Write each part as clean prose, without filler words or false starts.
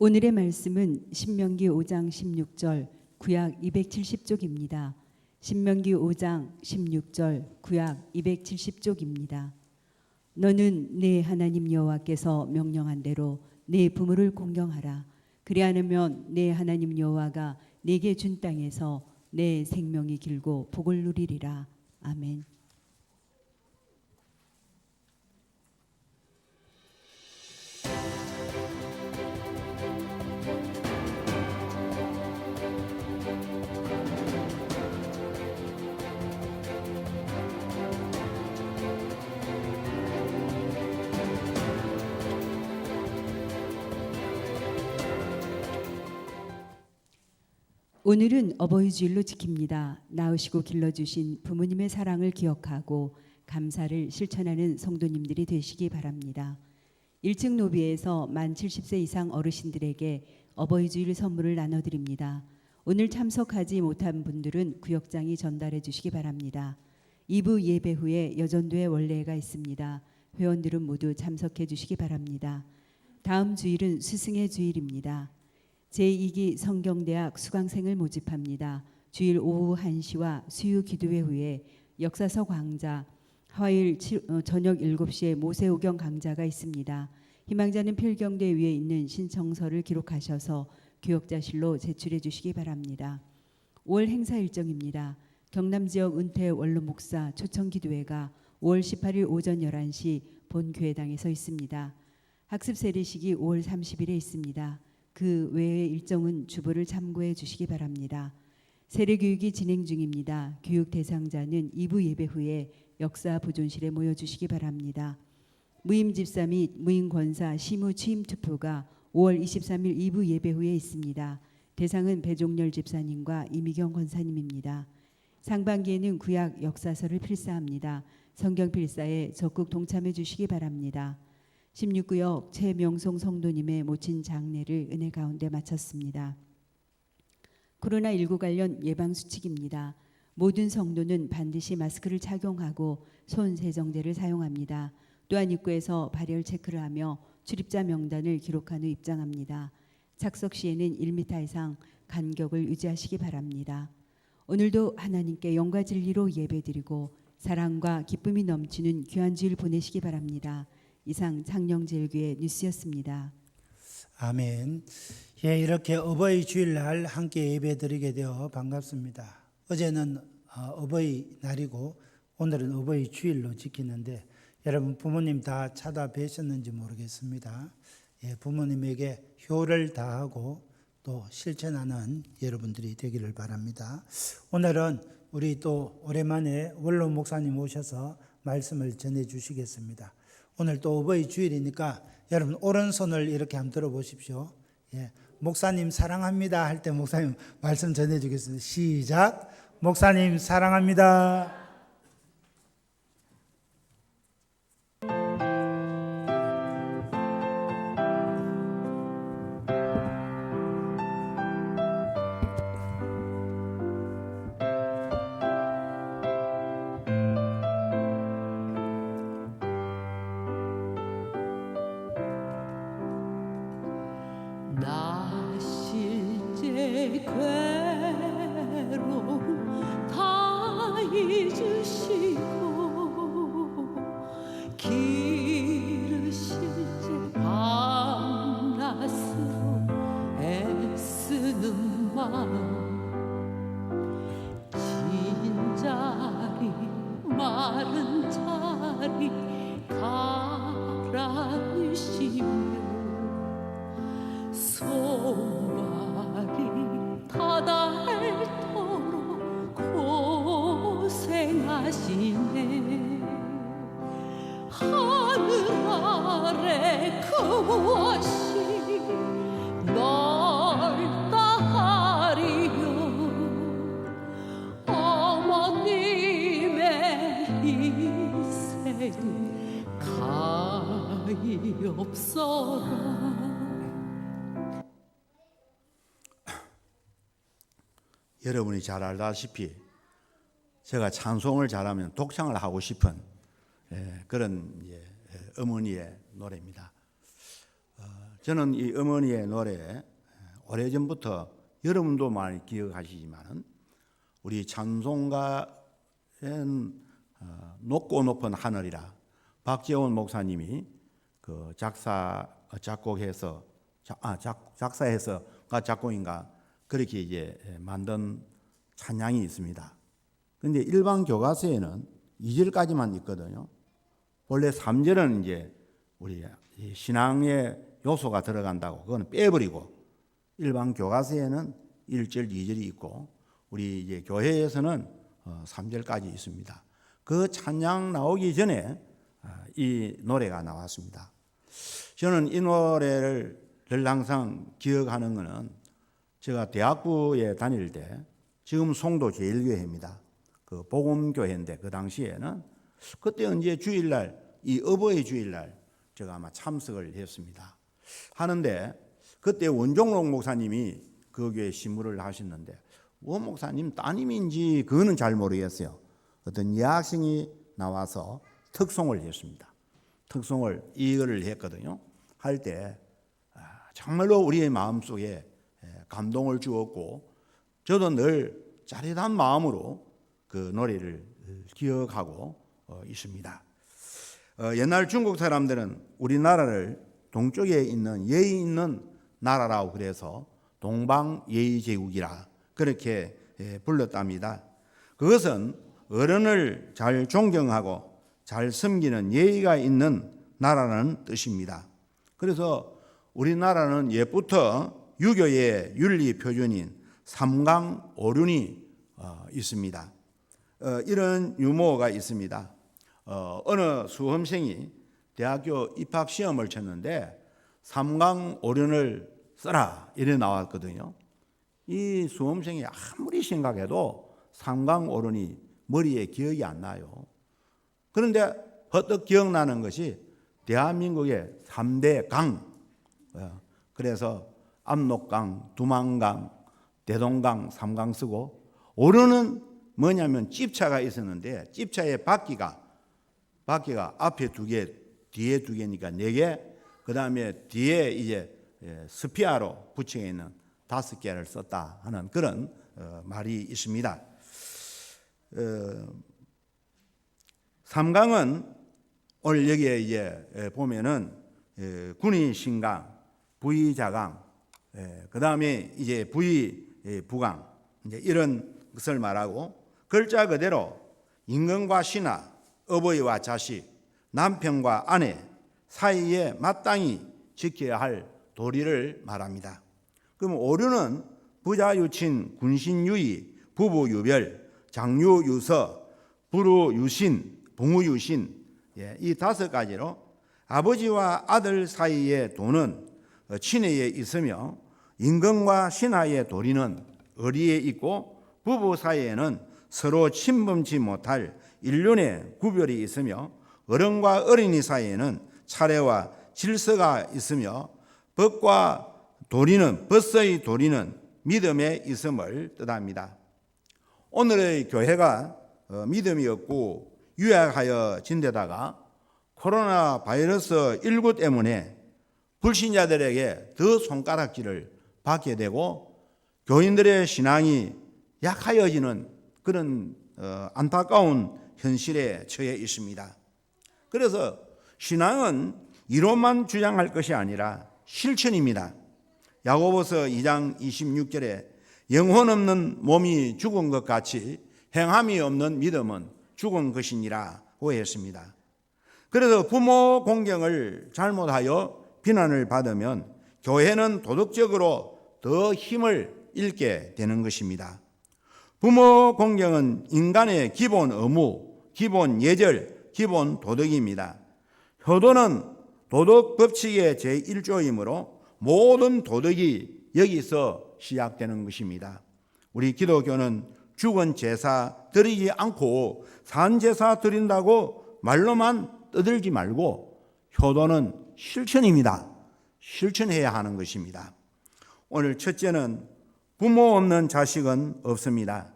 오늘의 말씀은 신명기 5장 16절 구약 270쪽입니다. 신명기 5장 16절 구약 270쪽입니다. 너는 네 하나님 여호와께서 명령한 대로 네 부모를 공경하라. 그리하면 네 하나님 여호와가 네게 준 땅에서 내 생명이 길고 복을 누리리라. 아멘. 오늘은 어버이 주일로 지킵니다. 낳으시고 길러주신 부모님의 사랑을 기억하고 감사를 실천하는 성도님들이 되시기 바랍니다. 1층 로비에서 만 70세 이상 어르신들에게 어버이 주일 선물을 나눠드립니다. 오늘 참석하지 못한 분들은 구역장이 전달해 주시기 바랍니다. 2부 예배 후에 여전도의 원례가 있습니다. 회원들은 모두 참석해 주시기 바랍니다. 다음 주일은 스승의 주일입니다. 제2기 성경대학 수강생을 모집합니다. 주일 오후 1시와 수요 기도회 후에 역사서 강좌, 화요일 저녁 7시에 모세오경 강좌가 있습니다. 희망자는 필경대 위에 있는 신청서를 기록하셔서 교역자실로 제출해 주시기 바랍니다. 5월 행사 일정입니다. 경남지역 은퇴 원로 목사 초청기도회가 5월 18일 오전 11시 본교회당에서 있습니다. 학습 세례식이 5월 30일에 있습니다. 그 외의 일정은 주보를 참고해 주시기 바랍니다. 세례교육이 진행 중입니다. 교육 대상자는 2부 예배 후에 역사 보존실에 모여주시기 바랍니다. 무임 집사 및 무임 권사 시무 취임 투표가 5월 23일 2부 예배 후에 있습니다. 대상은 배종렬 집사님과 이미경 권사님입니다. 상반기에는 구약 역사서를 필사합니다. 성경 필사에 적극 동참해 주시기 바랍니다. 16구역 최명송 성도님의 모친 장례를 은혜 가운데 마쳤습니다. 코로나19 관련 예방수칙입니다. 모든 성도는 반드시 마스크를 착용하고 손 세정제를 사용합니다. 또한 입구에서 발열 체크를 하며 출입자 명단을 기록한 후 입장합니다. 착석 시에는 1m 이상 간격을 유지하시기 바랍니다. 오늘도 하나님께 영과 진리로 예배드리고 사랑과 기쁨이 넘치는 귀한 주일 보내시기 바랍니다. 이상 창녕제일교회 뉴스였습니다. 아멘. 예, 이렇게 어버이 주일날 함께 예배드리게 되어 반갑습니다. 어제는 어버이 날이고 오늘은 어버이 주일로 지키는데 여러분 부모님 다 찾아뵈셨는지 모르겠습니다. 예, 부모님에게 효를 다하고 또 실천하는 여러분들이 되기를 바랍니다. 오늘은 우리 또 오랜만에 원로 목사님 오셔서 말씀을 전해 주시겠습니다. 오늘 또 어버이 주일이니까 여러분 오른손을 이렇게 한번 들어보십시오. 예, 목사님 사랑합니다 할 때 목사님 말씀 전해주겠습니다. 시작. 목사님 사랑합니다. 나 실제 괴로움 다 잊으시고 기르실 때 밤낮으로 애쓰는 마음 진자리 마른 자리 가라앉으시며 소말이 다닳도록 고생하시네. 하늘 아래 그 무엇이 넓다 하리요. 어머님의 희생 가엾어라. 여러분이 잘 알다시피 제가 찬송을 잘하면 독창을 하고 싶은 그런 어머니의 노래입니다. 저는 이 어머니의 노래 오래전부터 여러분도 많이 기억하시지만은 우리 찬송가는 높고 높은 하늘이라 박재원 목사님이 그 작곡해서 작사해서가 작곡인가 그렇게 이제 만든 찬양이 있습니다. 근데 일반 교과서에는 2절까지만 있거든요. 원래 3절은 이제 우리 신앙의 요소가 들어간다고 그거는 빼버리고 일반 교과서에는 1절, 2절이 있고 우리 이제 교회에서는 3절까지 있습니다. 그 찬양 나오기 전에 이 노래가 나왔습니다. 저는 이 노래를 늘 항상 기억하는 것은 제가 대학부에 다닐 때 지금 송도 제일교회입니다. 그 복음교회인데 그 당시에는 그때 언제 주일날 이 어버이 주일날 제가 아마 참석을 했습니다. 하는데 그때 원종록 목사님이 그 교회 신부를 하셨는데 원 목사님 따님인지 그거는 잘 모르겠어요. 어떤 여학생이 나와서 특송을 했습니다. 특송을 이거를 했거든요. 할 때 정말로 우리의 마음속에 감동을 주었고 저도 늘 짜릿한 마음으로 그 노래를 기억하고 있습니다. 옛날 중국 사람들은 우리나라를 동쪽에 있는 예의 있는 나라라고 그래서 동방예의제국이라 그렇게 불렀답니다. 그것은 어른을 잘 존경하고 잘 섬기는 예의가 있는 나라라는 뜻입니다. 그래서 우리나라는 옛부터 유교의 윤리 표준인 삼강오륜이 있습니다. 이런 유머가 있습니다. 어느 수험생이 대학교 입학 시험을 쳤는데 삼강오륜을 써라 이래 나왔거든요. 이 수험생이 아무리 생각해도 삼강오륜이 머리에 기억이 안 나요. 그런데 퍼뜩 기억나는 것이 대한민국의 3대 강, 그래서 압록강, 두만강, 대동강, 삼강 쓰고 오륜은 뭐냐면 찝차가 있었는데 찝차의 바퀴가 앞에 2개, 뒤에 2개니까 4개, 그 다음에 뒤에 이제 스피아로 붙여 있는 5개를 썼다 하는 그런 말이 있습니다. 삼강은 오늘 여기에 이제 보면은 군위신강, 부위자강, 그 다음에 이제 부위부강 이제 이런 것을 말하고 글자 그대로 임금과 신하, 어버이와 자식, 남편과 아내 사이에 마땅히 지켜야 할 도리를 말합니다. 그럼 오륜은 부자유친, 군신유의, 부부유별, 장유유서, 부루유신, 봉우유신 이 5가지로 아버지와 아들 사이의 도는 친해에 있으며 임금과 신하의 도리는 의리에 있고 부부 사이에는 서로 침범치 못할 일륜의 구별이 있으며 어른과 어린이 사이에는 차례와 질서가 있으며 벗의 도리는 믿음에 있음을 뜻합니다. 오늘의 교회가 믿음이 없고 유약하여진 데다가 코로나 바이러스 19 때문에 불신자들에게 더 손가락질을 받게 되고 교인들의 신앙이 약하여지는 그런 안타까운 현실에 처해 있습니다. 그래서 신앙은 이론만 주장할 것이 아니라 실천입니다. 야고보서 2장 26절에 영혼 없는 몸이 죽은 것 같이 행함이 없는 믿음은 죽은 것이니라고 했습니다. 그래서 부모 공경을 잘못하여 비난을 받으면 교회는 도덕적으로 더 힘을 잃게 되는 것입니다. 부모 공경은 인간의 기본 의무, 기본 예절, 기본 도덕입니다. 효도는 도덕 법칙의 제1조이므로 모든 도덕이 여기서 시작되는 것입니다. 우리 기독교는 죽은 제사 드리지 않고 산 제사 드린다고 말로만 떠들지 말고 효도는 실천입니다. 실천해야 하는 것입니다. 오늘 첫째는 부모 없는 자식은 없습니다.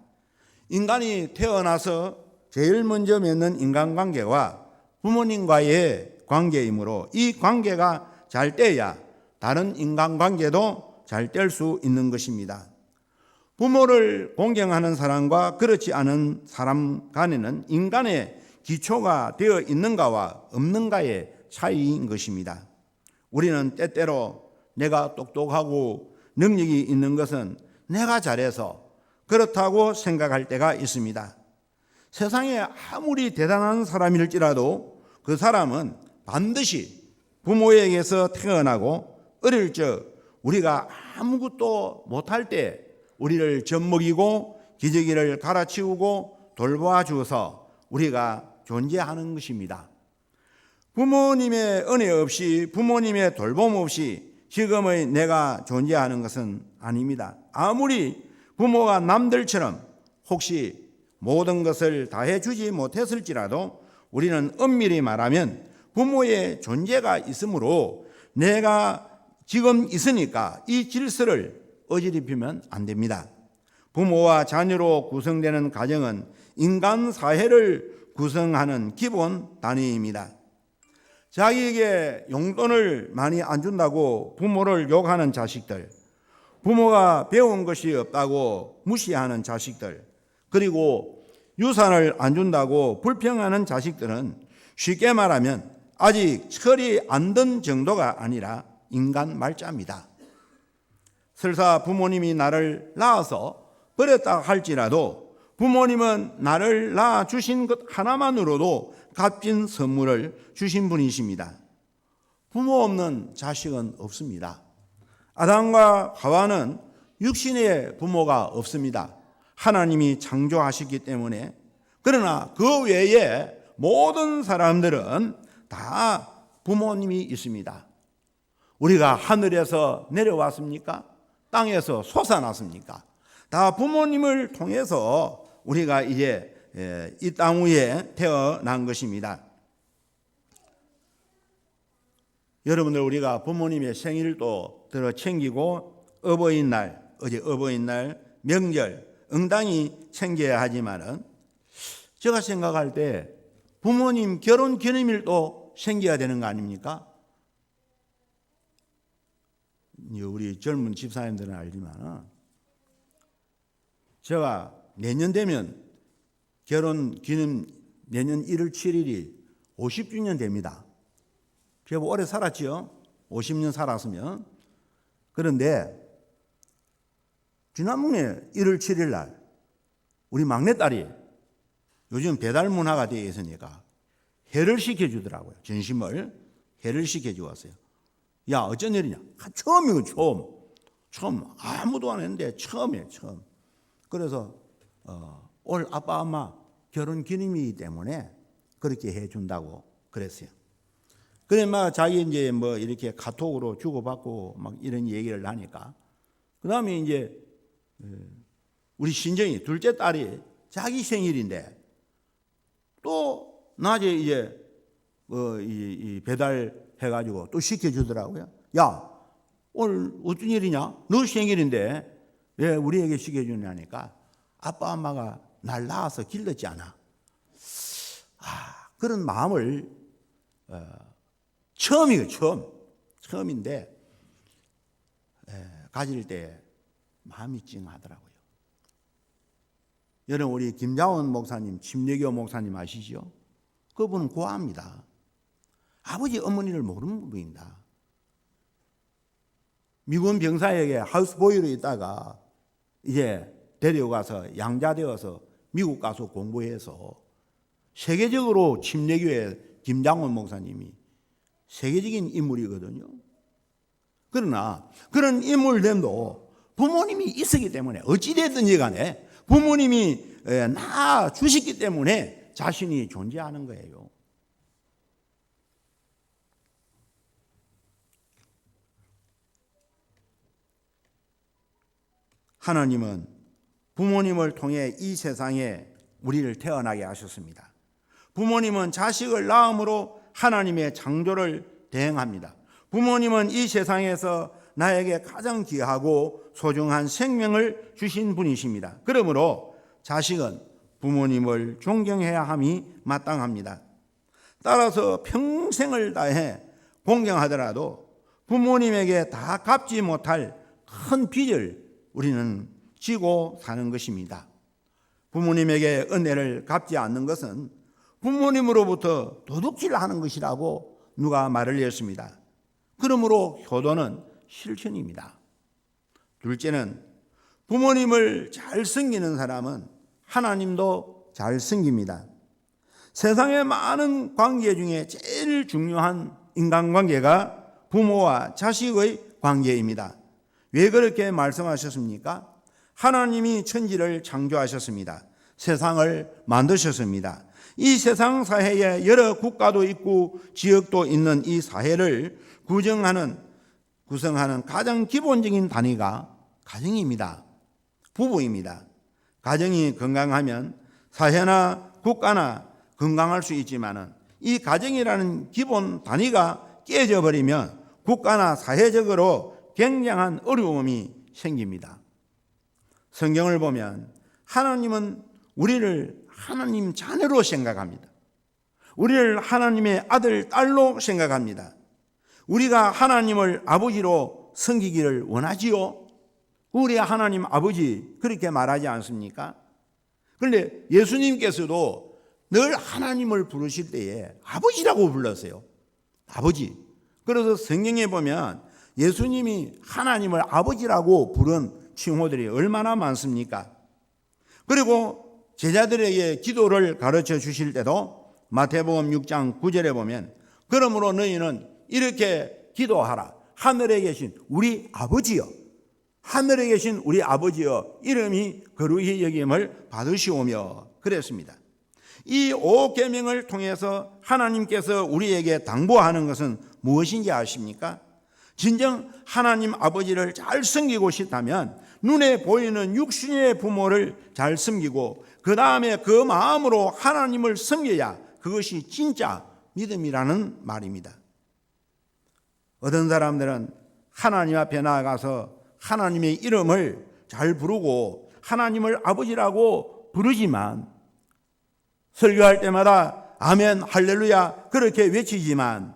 인간이 태어나서 제일 먼저 맺는 인간관계와 부모님과의 관계이므로 이 관계가 잘 돼야 다른 인간관계도 잘 될 수 있는 것입니다. 부모를 공경하는 사람과 그렇지 않은 사람 간에는 인간의 기초가 되어 있는가와 없는가의 차이인 것입니다. 우리는 때때로 내가 똑똑하고 능력이 있는 것은 내가 잘해서 그렇다고 생각할 때가 있습니다. 세상에 아무리 대단한 사람일지라도 그 사람은 반드시 부모에게서 태어나고 어릴 적 우리가 아무것도 못할 때 우리를 젖먹이고 기저귀를 갈아치우고 돌봐주어서 우리가 존재하는 것입니다. 부모님의 은혜 없이 부모님의 돌봄 없이 지금의 내가 존재하는 것은 아닙니다. 아무리 부모가 남들처럼 혹시 모든 것을 다 해주지 못했을지라도 우리는 엄밀히 말하면 부모의 존재가 있으므로 내가 지금 있으니까 이 질서를 어지럽히면 안 됩니다. 부모와 자녀로 구성되는 가정은 인간 사회를 구성하는 기본 단위입니다. 자기에게 용돈을 많이 안 준다고 부모를 욕하는 자식들, 부모가 배운 것이 없다고 무시하는 자식들, 그리고 유산을 안 준다고 불평하는 자식들은 쉽게 말하면 아직 철이 안 든 정도가 아니라 인간 말자입니다. 설사 부모님이 나를 낳아서 버렸다 할지라도 부모님은 나를 낳아주신 것 하나만으로도 값진 선물을 주신 분이십니다. 부모 없는 자식은 없습니다. 아담과 하와는 육신의 부모가 없습니다. 하나님이 창조하셨기 때문에. 그러나 그 외에 모든 사람들은 다 부모님이 있습니다. 우리가 하늘에서 내려왔습니까? 땅에서 솟아났습니까? 다 부모님을 통해서 우리가 이제 이 땅 위에 태어난 것입니다. 여러분들 우리가 부모님의 생일도 들어 챙기고 어버이날, 어제 어버이날, 명절 응당히 챙겨야 하지만은 제가 생각할 때 부모님 결혼 기념일도 챙겨야 되는 거 아닙니까? 우리 젊은 집사님들은 알지만 제가 내년 되면 결혼 기념 내년 1월 7일이 50주년 됩니다. 제가 오래 살았죠. 50년 살았으면. 그런데 지난번에 1월 7일 날 우리 막내딸이 요즘 배달 문화가 되어 있으니까 회를 시켜주더라고요. 전심을 회를 시켜주었어요. 야, 어쩐 일이냐? 처음이고 처음 아무도 안 했는데 처음이에요. 처음. 그래서 올 아빠 엄마 결혼 기념이기 때문에 그렇게 해준다고 그랬어요. 그래 막 자기 이제 뭐 이렇게 카톡으로 주고받고 막 이런 얘기를 하니까 그 다음에 이제 우리 신정이 둘째 딸이 자기 생일인데 또 낮에 이제 이 배달해가지고 또 시켜주더라고요. 야, 오늘 어떤 일이냐? 너 생일인데 왜 우리에게 시켜주냐니까 아빠 엄마가 날 낳아서 길렀지 않아. 그런 마음을 처음인데 가질 때 마음이 찡하더라고요. 여러분 우리 김자원 목사님, 침례교 목사님 아시죠? 그분은 고아입니다. 아버지 어머니를 모르는 분입니다. 미군 병사에게 하우스보이로 있다가 이제 데려가서 양자되어서 미국 가서 공부해서 세계적으로 침례교회 김장원 목사님이 세계적인 인물이거든요. 그러나 그런 인물됨도 부모님이 있었기 때문에 어찌됐든지 간에 부모님이 낳아 주셨기 때문에 자신이 존재하는 거예요. 하나님은 부모님을 통해 이 세상에 우리를 태어나게 하셨습니다. 부모님은 자식을 낳음으로 하나님의 창조를 대행합니다. 부모님은 이 세상에서 나에게 가장 귀하고 소중한 생명을 주신 분이십니다. 그러므로 자식은 부모님을 존경해야 함이 마땅합니다. 따라서 평생을 다해 공경하더라도 부모님에게 다 갚지 못할 큰 빚을 우리는 지고 사는 것입니다. 부모님에게 은혜를 갚지 않는 것은 부모님으로부터 도둑질하는 것이라고 누가 말을 했습니다. 그러므로 효도는 실천입니다. 둘째는 부모님을 잘 섬기는 사람은 하나님도 잘 섬깁니다. 세상의 많은 관계 중에 제일 중요한 인간관계가 부모와 자식의 관계입니다. 왜 그렇게 말씀하셨습니까? 하나님이 천지를 창조하셨습니다. 세상을 만드셨습니다. 이 세상 사회에 여러 국가도 있고 지역도 있는 이 사회를 구성하는 가장 기본적인 단위가 가정입니다. 부부입니다. 가정이 건강하면 사회나 국가나 건강할 수 있지만은 이 가정이라는 기본 단위가 깨져버리면 국가나 사회적으로 굉장한 어려움이 생깁니다. 성경을 보면 하나님은 우리를 하나님 자녀로 생각합니다. 우리를 하나님의 아들, 딸로 생각합니다. 우리가 하나님을 아버지로 섬기기를 원하지요? 우리 하나님 아버지 그렇게 말하지 않습니까? 그런데 예수님께서도 늘 하나님을 부르실 때에 아버지라고 불렀어요. 아버지. 그래서 성경에 보면 예수님이 하나님을 아버지라고 부른 칭호들이 얼마나 많습니까? 그리고 제자들에게 기도를 가르쳐 주실 때도 마태복음 6장 9절에 보면 그러므로 너희는 이렇게 기도하라. 하늘에 계신 우리 아버지여, 하늘에 계신 우리 아버지여, 이름이 거룩히 여김을 받으시오며 그랬습니다. 이 5계명을 통해서 하나님께서 우리에게 당부하는 것은 무엇인지 아십니까? 진정 하나님 아버지를 잘 섬기고 싶다면 눈에 보이는 육신의 부모를 잘 섬기고 그 다음에 그 마음으로 하나님을 섬겨야 그것이 진짜 믿음이라는 말입니다. 어떤 사람들은 하나님 앞에 나아가서 하나님의 이름을 잘 부르고 하나님을 아버지라고 부르지만 설교할 때마다 아멘 할렐루야 그렇게 외치지만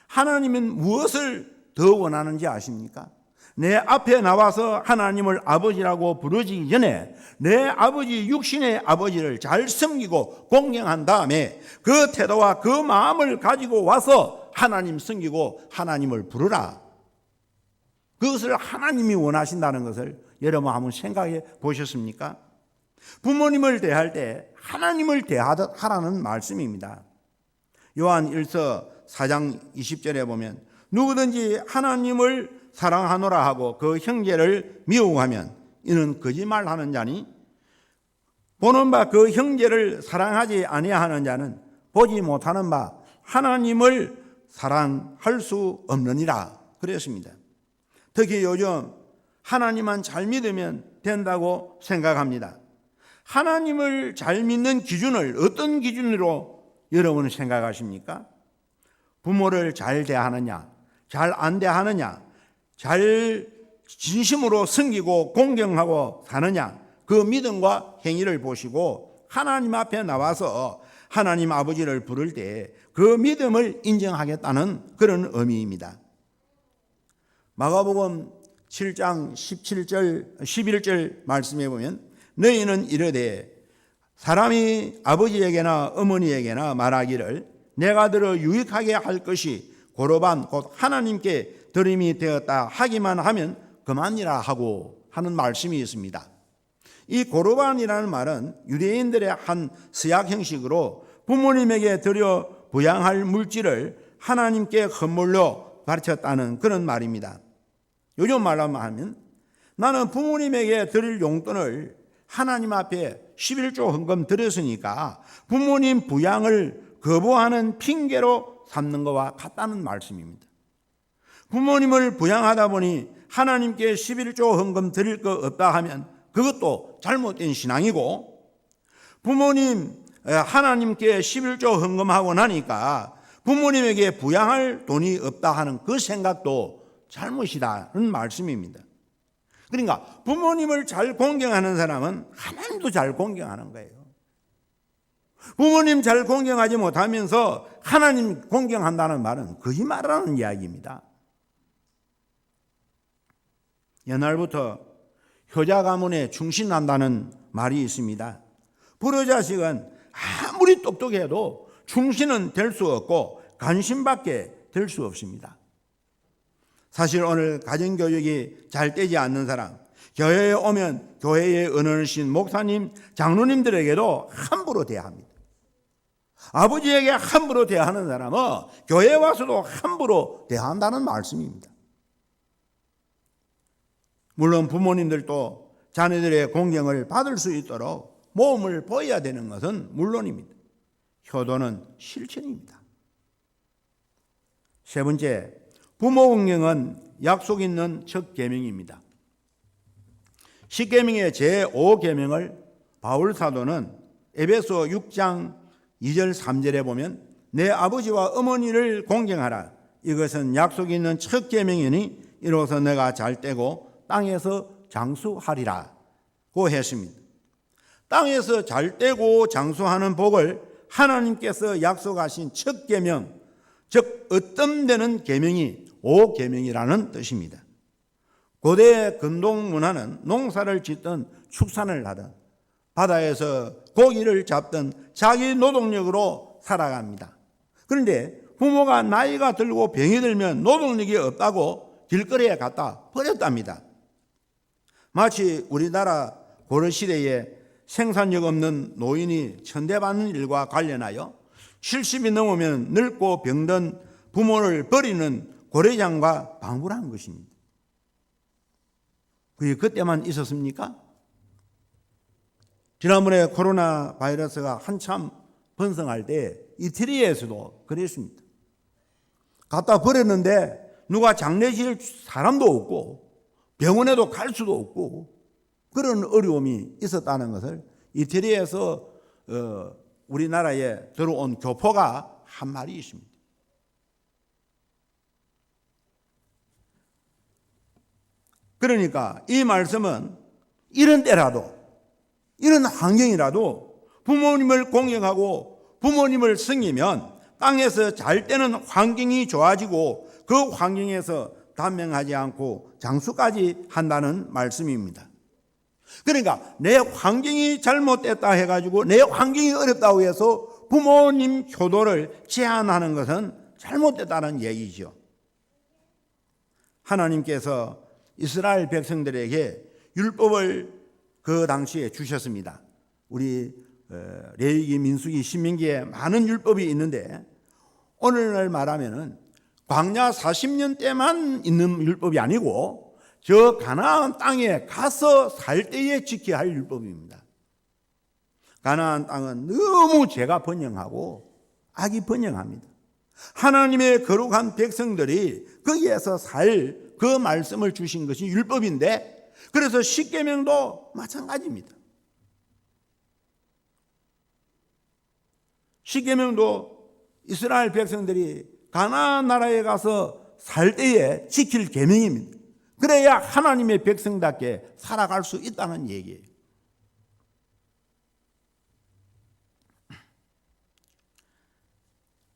하나님은 무엇을 더 원하는지 아십니까? 내 앞에 나와서 하나님을 아버지라고 부르기 전에 내 아버지 육신의 아버지를 잘 섬기고 공경한 다음에 그 태도와 그 마음을 가지고 와서 하나님 섬기고 하나님을 부르라. 그것을 하나님이 원하신다는 것을 여러분 한번 생각해 보셨습니까? 부모님을 대할 때 하나님을 대하듯 하라는 말씀입니다. 요한 1서 4장 20절에 보면 누구든지 하나님을 사랑하노라 하고 그 형제를 미워하면 이는 거짓말하는 자니 보는 바 그 형제를 사랑하지 아니하는 자는 보지 못하는 바 하나님을 사랑할 수 없느니라 그랬습니다. 특히 요즘 하나님만 잘 믿으면 된다고 생각합니다. 하나님을 잘 믿는 기준을 어떤 기준으로 여러분은 생각하십니까? 부모를 잘 대하느냐, 잘 안 대하느냐, 잘 진심으로 섬기고 공경하고 사느냐, 그 믿음과 행위를 보시고 하나님 앞에 나와서 하나님 아버지를 부를 때 그 믿음을 인정하겠다는 그런 의미입니다. 마가복음 7장 17절, 11절 말씀해 보면 너희는 이르되 사람이 아버지에게나 어머니에게나 말하기를 내가 들어 유익하게 할 것이 고로반 곧 하나님께 드림이 되었다 하기만 하면 그만이라 하고 하는 말씀이 있습니다. 이 고로반이라는 말은 유대인들의 한 서약 형식으로 부모님에게 드려 부양할 물질을 하나님께 헌물로 바쳤다는 그런 말입니다. 요즘 말로 하면 나는 부모님에게 드릴 용돈을 하나님 앞에 11조 헌금 드렸으니까 부모님 부양을 거부하는 핑계로 삼는 것과 같다는 말씀입니다. 부모님을 부양하다 보니 하나님께 11조 헌금 드릴 거 없다 하면 그것도 잘못된 신앙이고 부모님 하나님께 11조 헌금하고 나니까 부모님에게 부양할 돈이 없다 하는 그 생각도 잘못이다는 말씀입니다. 그러니까 부모님을 잘 공경하는 사람은 하나님도 잘 공경하는 거예요. 부모님 잘 공경하지 못하면서 하나님 공경한다는 말은 거짓말하는 이야기입니다. 옛날부터 효자 가문에 충신한다는 말이 있습니다. 불효자식은 아무리 똑똑해도 충신은 될 수 없고 관심밖에 될 수 없습니다. 사실 오늘 가정교육이 잘 되지 않는 사람, 교회에 오면 교회에 은혜하신 목사님, 장로님들에게도 함부로 대합니다. 아버지에게 함부로 대하는 사람은 교회에 와서도 함부로 대한다는 말씀입니다. 물론 부모님들도 자녀들의 공경을 받을 수 있도록 모험을 보여야 되는 것은 물론입니다. 효도는 실천입니다. 세 번째, 부모 공경은 약속 있는 첫 계명입니다. 십계명의 제5계명을 바울 사도는 에베소 6장 2절 3절에 보면 내 아버지와 어머니를 공경하라. 이것은 약속이 있는 첫 계명이니 이로써 내가 잘되고 땅에서 장수하리라 고 했습니다. 땅에서 잘되고 장수하는 복을 하나님께서 약속하신 첫 계명, 즉 어떤 데는 계명이 5계명이라는 뜻입니다. 고대 근동 문화는 농사를 짓든 축산을 하든 바다에서 고기를 잡든 자기 노동력으로 살아갑니다. 그런데 부모가 나이가 들고 병이 들면 노동력이 없다고 길거리에 갖다 버렸답니다. 마치 우리나라 고려시대에 생산력 없는 노인이 천대받는 일과 관련하여 70이 넘으면 늙고 병든 부모를 버리는 고려장과 방불한 것입니다. 그게 그때만 있었습니까? 지난번에 코로나 바이러스가 한참 번성할 때 이태리에서도 그랬습니다. 갖다 버렸는데 누가 장례 지을 사람도 없고 병원에도 갈 수도 없고 그런 어려움이 있었다는 것을 이태리에서 우리나라에 들어온 교포가 한 말이 있습니다. 그러니까 이 말씀은 이런 때라도 이런 환경이라도 부모님을 공경하고 부모님을 섬기면 땅에서 잘 되는 환경이 좋아지고 그 환경에서 단명하지 않고 장수까지 한다는 말씀입니다. 그러니까 내 환경이 잘못됐다 해가지고 내 환경이 어렵다고 해서 부모님 효도를 제한하는 것은 잘못됐다는 얘기죠. 하나님께서 이스라엘 백성들에게 율법을 그 당시에 주셨습니다. 우리 레위기, 민수기, 신명기에 많은 율법이 있는데 오늘날 말하면은 광야 40년 때만 있는 율법이 아니고 저 가나안 땅에 가서 살 때에 지켜야 할 율법입니다. 가나안 땅은 너무 죄가 번영하고 악이 번영합니다. 하나님의 거룩한 백성들이 거기에서 살 그 말씀을 주신 것이 율법인데 그래서 십계명도 마찬가지입니다. 십계명도 이스라엘 백성들이 가나안 나라에 가서 살 때에 지킬 계명입니다. 그래야 하나님의 백성답게 살아갈 수 있다는 얘기예요.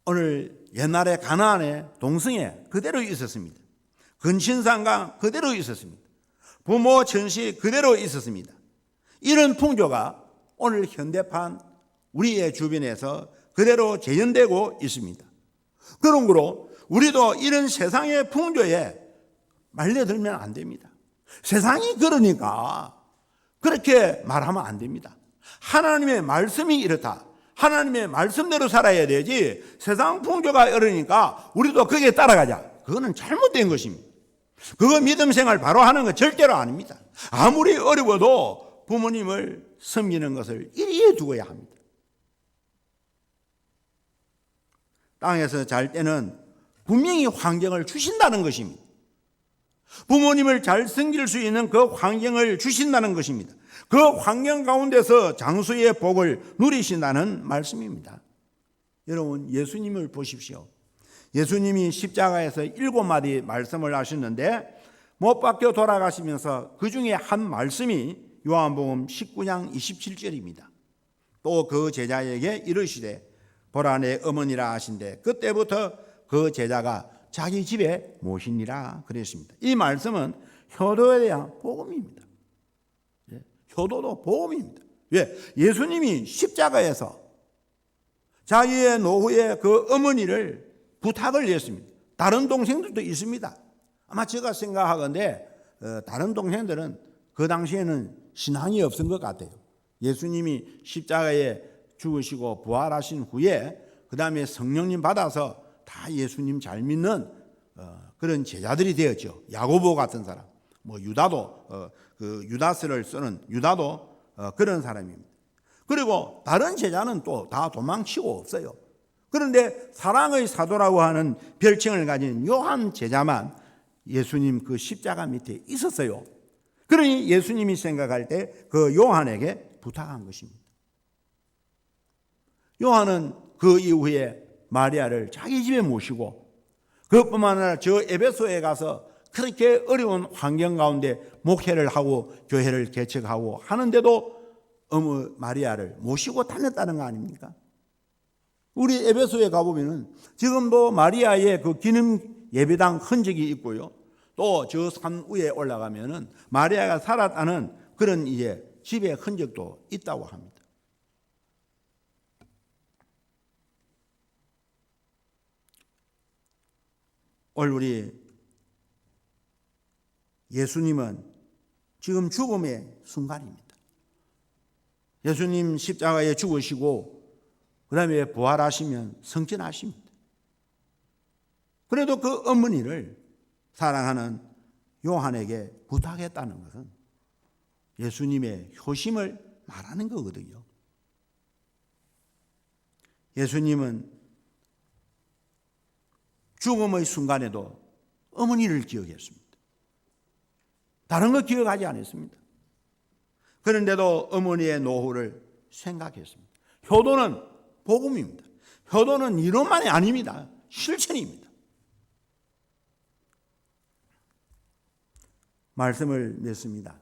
오늘 옛날에 가나안에 동성애 그대로 있었습니다. 근친상간 그대로 있었습니다. 부모 전시 그대로 있었습니다. 이런 풍조가 오늘 현대판 우리의 주변에서 그대로 재현되고 있습니다. 그러므로 우리도 이런 세상의 풍조에 말려들면 안 됩니다. 세상이 그러니까 그렇게 말하면 안 됩니다. 하나님의 말씀이 이렇다. 하나님의 말씀대로 살아야 되지 세상 풍조가 이러니까 우리도 거기에 따라가자. 그거는 잘못된 것입니다. 그거 믿음 생활 바로 하는 건 절대로 아닙니다. 아무리 어려워도 부모님을 섬기는 것을 이리에 두어야 합니다. 땅에서 잘 때는 분명히 환경을 주신다는 것입니다. 부모님을 잘 섬길 수 있는 그 환경을 주신다는 것입니다. 그 환경 가운데서 장수의 복을 누리신다는 말씀입니다. 여러분 예수님을 보십시오. 예수님이 십자가에서 7마디 말씀을 하셨는데 못 박혀 돌아가시면서 그 중에 한 말씀이 요한복음 19장 27절입니다. 또 그 제자에게 이르시되 보라 내 어머니라 하신대 그때부터 그 제자가 자기 집에 모시니라 그랬습니다. 이 말씀은 효도에 대한 복음입니다. 예, 효도도 복음입니다. 왜? 예수님이 십자가에서 자기의 노후에 그 어머니를 부탁을 했습니다. 다른 동생들도 있습니다. 아마 제가 생각하건대 다른 동생들은 그 당시에는 신앙이 없은 것 같아요. 예수님이 십자가에 죽으시고 부활하신 후에 그 다음에 성령님 받아서 다 예수님 잘 믿는 그런 제자들이 되었죠. 야고보 같은 사람, 뭐 유다도 그 유다스를 쓰는 유다도 그런 사람입니다. 그리고 다른 제자는 또 다 도망치고 없어요. 그런데 사랑의 사도라고 하는 별칭을 가진 요한 제자만 예수님 그 십자가 밑에 있었어요. 그러니 예수님이 생각할 때 그 요한에게 부탁한 것입니다. 요한은 그 이후에 마리아를 자기 집에 모시고 그것뿐만 아니라 저 에베소에 가서 그렇게 어려운 환경 가운데 목회를 하고 교회를 개척하고 하는데도 어머 마리아를 모시고 다녔다는 거 아닙니까? 우리 에베소에 가보면은 지금도 마리아의 그 기념 예배당 흔적이 있고요. 또 저 산 위에 올라가면은 마리아가 살았다는 그런 이제 집의 흔적도 있다고 합니다. 오늘 우리 예수님은 지금 죽음의 순간입니다. 예수님 십자가에 죽으시고 그 다음에 부활하시면 성전하십니다. 그래도 그 어머니를 사랑하는 요한에게 부탁했다는 것은 예수님의 효심을 말하는 거거든요. 예수님은 죽음의 순간에도 어머니를 기억했습니다. 다른 거 기억하지 않았습니다. 그런데도 어머니의 노후를 생각했습니다. 효도는 복음입니다. 효도는 이론만이 아닙니다. 실천입니다. 말씀을 맺습니다.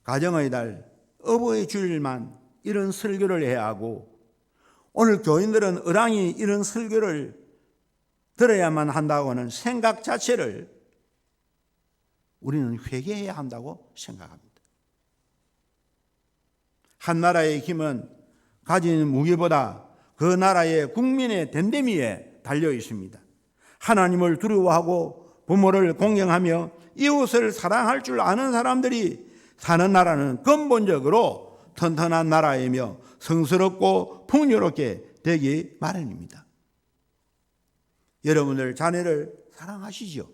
가정의 달 어버이 주일만 이런 설교를 해야 하고 오늘 교인들은 어랑이 이런 설교를 들어야만 한다고 하는 생각 자체를 우리는 회개해야 한다고 생각합니다. 한 나라의 힘은 가진 무기보다 그 나라의 국민의 됨됨이에 달려 있습니다. 하나님을 두려워하고 부모를 공경하며 이웃을 사랑할 줄 아는 사람들이 사는 나라는 근본적으로 튼튼한 나라이며 성스럽고 풍요롭게 되기 마련입니다. 여러분들 자녀를 사랑하시죠?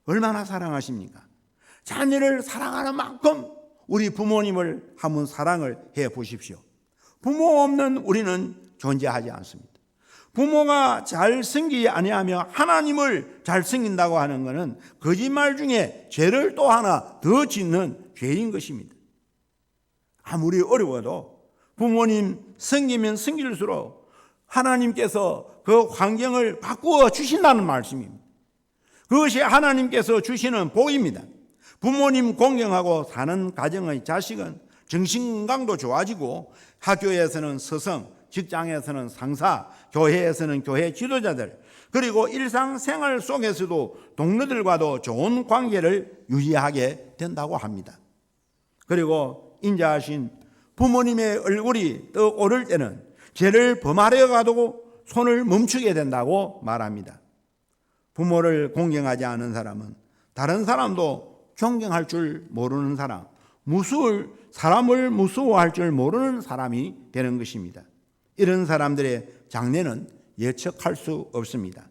얼마나 사랑하십니까? 자녀를 사랑하는 만큼 우리 부모님을 한번 사랑을 해 보십시오. 부모 없는 우리는 존재하지 않습니다. 부모가 잘 섬기지 아니하며 하나님을 잘 섬긴다고 하는 것은 거짓말 중에 죄를 또 하나 더 짓는 죄인 것입니다. 아무리 어려워도 부모님 섬기면 섬길수록 하나님께서 그 환경을 바꾸어 주신다는 말씀입니다. 그것이 하나님께서 주시는 복입니다. 부모님 공경하고 사는 가정의 자식은 정신건강도 좋아지고 학교에서는 스승, 직장에서는 상사, 교회에서는 교회 지도자들, 그리고 일상생활 속에서도 동료들과도 좋은 관계를 유지하게 된다고 합니다. 그리고 인자하신 부모님의 얼굴이 떠오를 때는 죄를 범하려 가도 손을 멈추게 된다고 말합니다. 부모를 공경하지 않은 사람은 다른 사람도 존경할 줄 모르는 사람, 사람을 무서워할 줄 모르는 사람이 되는 것입니다. 이런 사람들의 장래는 예측할 수 없습니다.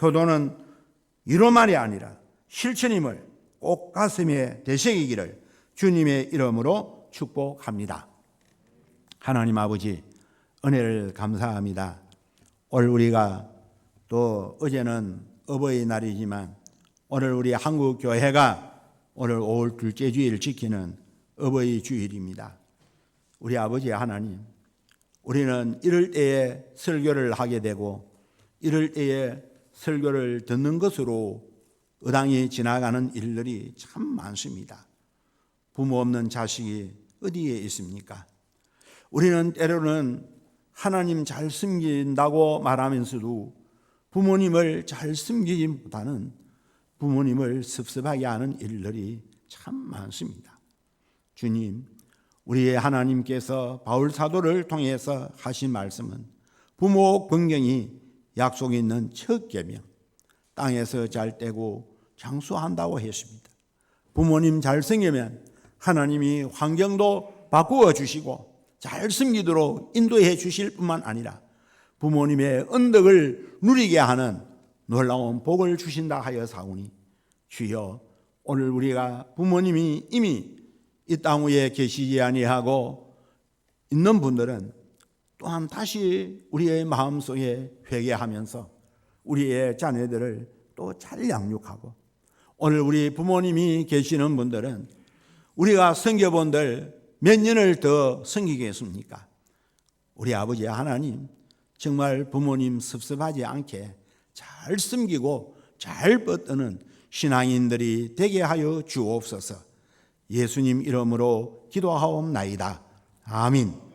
효도는 이론만이 아니라 실천임을 꼭 가슴에 되새기기를 주님의 이름으로 축복합니다. 하나님 아버지, 은혜를 감사합니다. 오늘 우리가 또 어제는 어버이날이지만 오늘 우리 한국교회가 오늘 5월 둘째 주일 지키는 어버이 주일입니다. 우리 아버지 하나님, 우리는 이럴 때에 설교를 하게 되고 이럴 때에 설교를 듣는 것으로 의당이 지나가는 일들이 참 많습니다. 부모 없는 자식이 어디에 있습니까? 우리는 때로는 하나님 잘 섬긴다고 말하면서도 부모님을 잘 섬기지 못하는 부모님을 섭섭하게 하는 일들이 참 많습니다. 주님, 우리의 하나님께서 바울 사도를 통해서 하신 말씀은 부모 긍정이 약속이 있는 첫 계명, 땅에서 잘 떼고 장수한다고 했습니다. 부모님 잘 섬기면 하나님이 환경도 바꾸어 주시고 잘 섬기도록 인도해 주실 뿐만 아니라 부모님의 언덕을 누리게 하는 놀라운 복을 주신다 하여 사오니, 주여, 오늘 우리가 부모님이 이미 이 땅 위에 계시지 아니하고 있는 분들은 또한 다시 우리의 마음속에 회개하면서 우리의 자녀들을 또 잘 양육하고, 오늘 우리 부모님이 계시는 분들은 우리가 섬겨본들 몇 년을 더 섬기겠습니까? 우리 아버지 하나님, 정말 부모님 섭섭하지 않게 잘 섬기고 잘 뻗드는 신앙인들이 되게 하여 주옵소서. 예수님 이름으로 기도하옵나이다. 아멘.